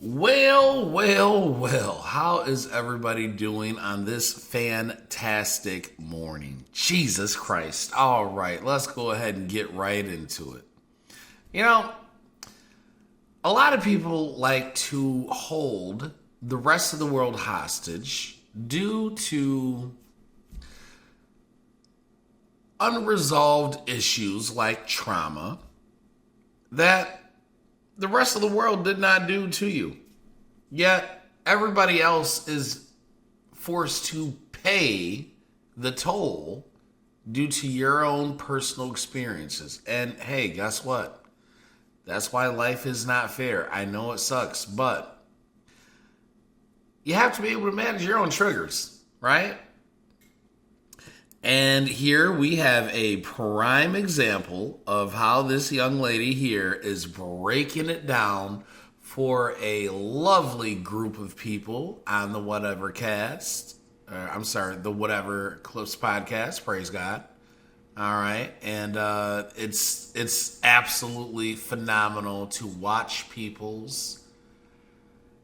Well, how is everybody doing on this fantastic morning? Jesus Christ. All right, let's go ahead and get right into it. You know, a lot of people like to hold the rest of the world hostage due to unresolved issues like trauma that the rest of the world did not do to you. Yet everybody else is forced to pay the toll due to your own personal experiences. And hey, guess what? That's why life is not fair. I know it sucks, but you have to be able to manage your own triggers, right? And here we have a prime example of how this young lady here is breaking it down for a lovely group of people on the Whatever Cast. The Whatever Clips podcast. Praise God. All right. And it's absolutely phenomenal to watch people's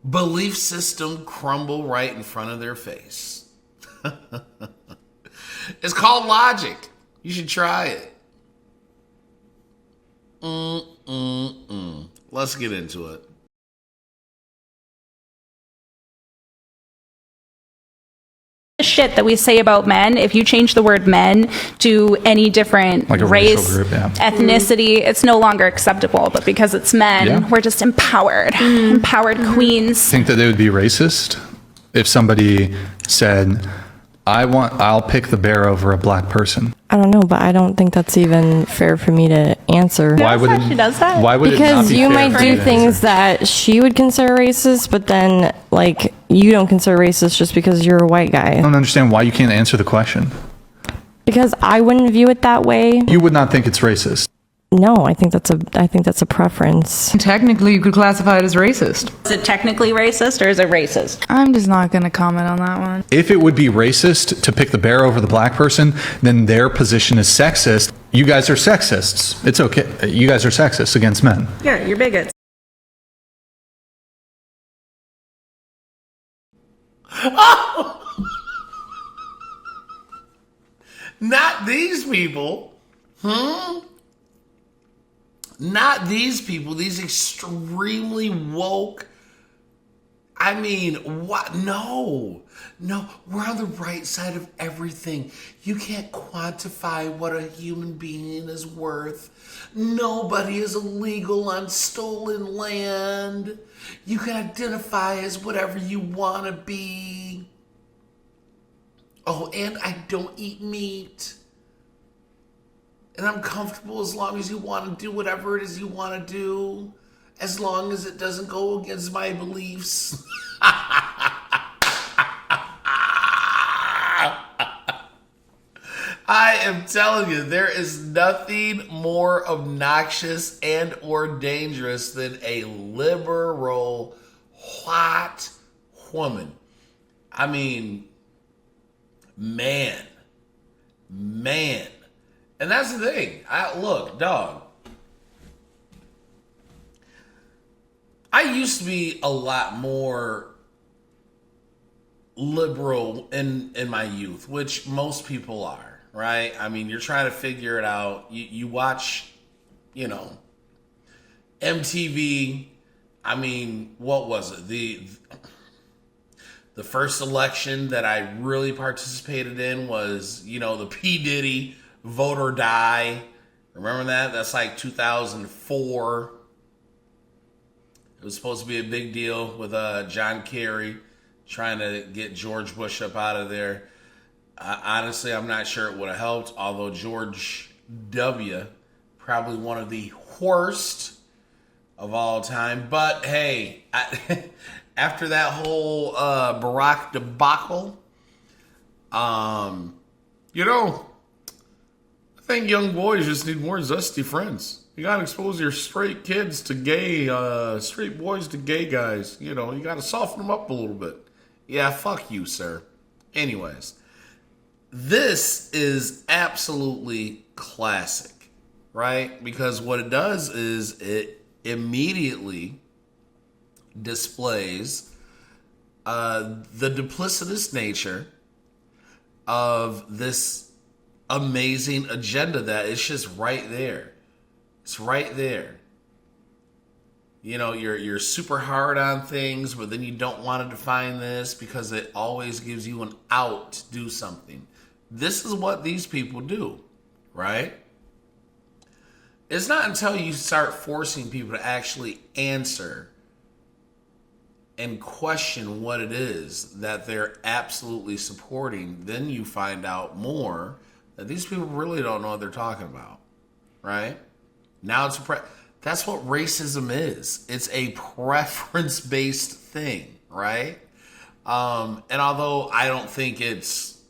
belief system crumble right in front of their face. It's called logic. You should try it. Let's get into it. Shit that we say about men, if you change the word men to any different like a race, group, ethnicity, it's no longer acceptable. But because it's men, we're just empowered queens. Think that they would be racist if somebody said, I'll pick the bear over a black person? I don't know, but I don't think that's even fair for me to answer. Why would she does that? Why would because it not be you fair might for do you to things answer? that she would consider racist, but then like you don't consider racist just because you're a white guy. I don't understand why you can't answer the question. Because I wouldn't view it that way. You would not think it's racist. No, I think that's a preference. Technically, you could classify it as racist. Is it technically racist or is it racist? I'm just not going to comment on that one. If it would be racist to pick the bear over the black person, then their position is sexist. You guys are sexists. It's okay. You guys are sexist against men. Yeah, you're bigots. Not these people. Not these people. These extremely woke. I mean, what? No, we're on the right side of everything. You can't quantify what a human being is worth. Nobody is illegal on stolen land. You can identify as whatever you want to be. Oh, and I don't eat meat. And I'm comfortable as long as you want to do whatever it is you want to do. As long as it doesn't go against my beliefs. I am telling you, there is nothing more obnoxious and or dangerous than a liberal, hot woman. I mean, man. And that's the thing. Look, dog. I used to be a lot more liberal in my youth, which most people are, right? I mean, you're trying to figure it out. You watch, MTV. I mean, what was it? The first election that I really participated in was, the P. Diddy Vote or Die. Remember that? That's like 2004. It was supposed to be a big deal with John Kerry trying to get George Bush up out of there. Honestly, I'm not sure it would have helped, although George W. probably one of the worst of all time. But hey, after that whole Barack debacle, I think young boys just need more zesty friends. You gotta expose your straight kids to straight boys to gay guys. You gotta soften them up a little bit. Yeah, fuck you, sir. Anyways, this is absolutely classic, right? Because what it does is it immediately displays the duplicitous nature of this amazing agenda that is just right there. It's right there. You know, you're super hard on things, but then you don't want to define this because it always gives you an out to do something. This is what these people do, right? It's not until you start forcing people to actually answer and question what it is that they're absolutely supporting, then you find out more that these people really don't know what they're talking about, right? Now it's that's what racism is. It's a preference-based thing, right? And although I don't think it's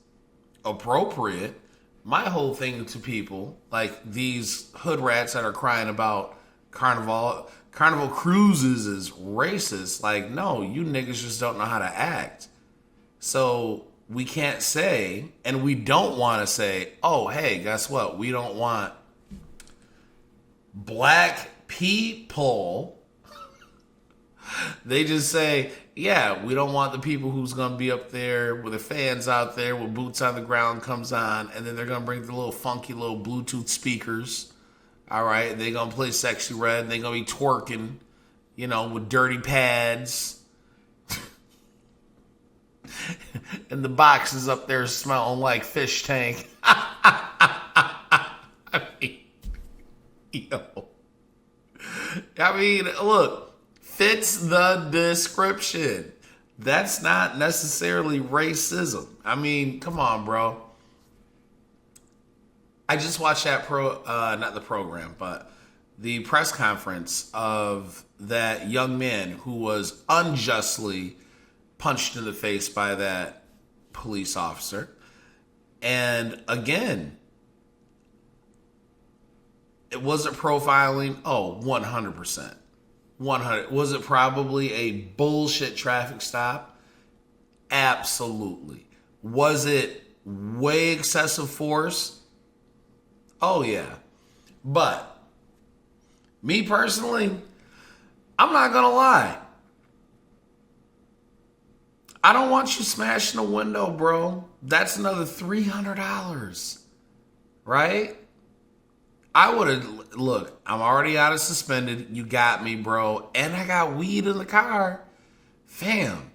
appropriate, my whole thing to people, like these hood rats that are crying about Carnival Cruises is racist, like, no, you niggas just don't know how to act. So we can't say, and we don't want to say, oh, hey, guess what? We don't want black people. They just say, yeah, we don't want the people who's going to be up there with the fans out there with boots on the ground comes on, and then they're going to bring the little funky little Bluetooth speakers. All right, they're going to play Sexy Red, and they're going to be twerking, you know, with dirty pads. And the box is up there smelling like fish tank. I mean, look, fits the description. That's not necessarily racism. I mean, come on, bro. I just watched that not the program, but the press conference of that young man who was unjustly punched in the face by that police officer. And again, it wasn't profiling. Oh, 100%. 100. Was it probably a bullshit traffic stop? Absolutely. Was it way excessive force? Oh, yeah. But me personally, I'm not going to lie. I don't want you smashing a window, bro. That's another $300. Right? I would have, look, I'm already out of suspended. You got me, bro. And I got weed in the car. Fam.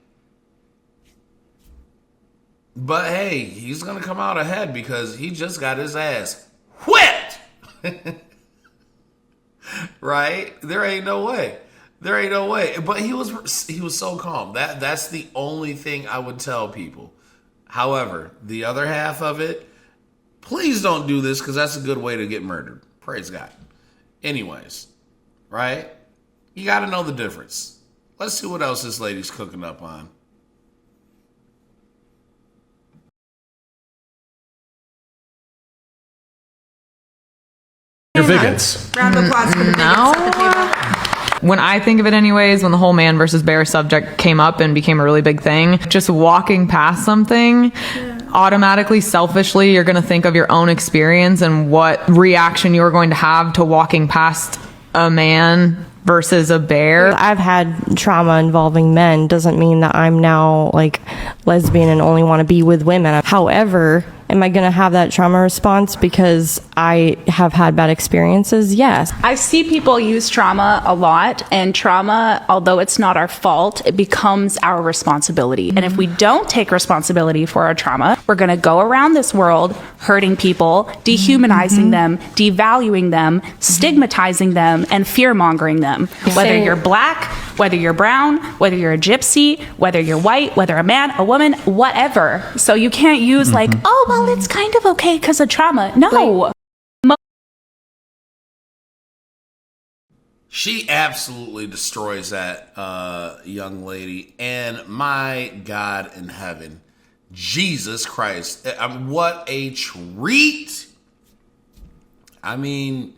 But hey, he's going to come out ahead because he just got his ass whipped. Right? There ain't no way. There ain't no way. But he was so calm. That's the only thing I would tell people. However, the other half of it, please don't do this because that's a good way to get murdered. Praise God. Anyways, right? You got to know the difference. Let's see what else this lady's cooking up on. You're bigots. Round of applause for the bigots at the table. When I think of it anyways, when the whole man versus bear subject came up and became a really big thing, just walking past something, automatically, selfishly, you're going to think of your own experience and what reaction you're going to have to walking past a man versus a bear. I've had trauma involving men. Doesn't mean that I'm now like lesbian and only want to be with women. However, am I going to have that trauma response because I have had bad experiences? Yes. I see people use trauma a lot, and trauma, although it's not our fault, it becomes our responsibility. And if we don't take responsibility for our trauma, we're going to go around this world hurting people, dehumanizing them, devaluing them, stigmatizing them, and fear-mongering them. Whether you're black, whether you're brown, whether you're a gypsy, whether you're white, whether a man, a woman, whatever. So you can't use like, oh, well, it's kind of okay because of trauma. No. She absolutely destroys that young lady. And my God in heaven, Jesus Christ. What a treat. I mean,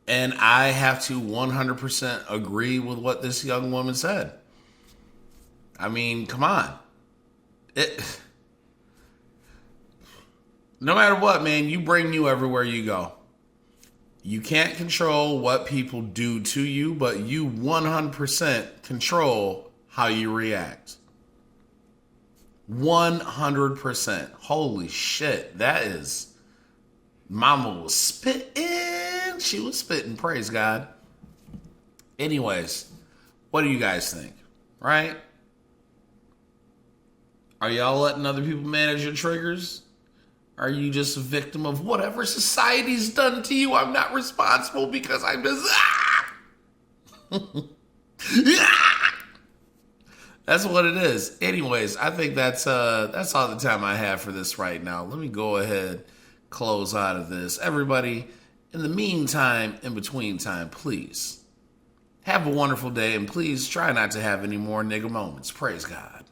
and I have to 100% agree with what this young woman said. I mean, come on. No matter what, man, you bring you everywhere you go. You can't control what people do to you, but you 100% control how you react. 100%. Holy shit. That is... Mama was spitting. She was spitting. Praise God. Anyways, what do you guys think? Right? Are y'all letting other people manage your triggers? Are you just a victim of whatever society's done to you? I'm not responsible because I'm just... That's what it is. Anyways, I think that's all the time I have for this right now. Let me go ahead, close out of this. Everybody, in the meantime, in between time, please have a wonderful day, and please try not to have any more nigga moments. Praise God.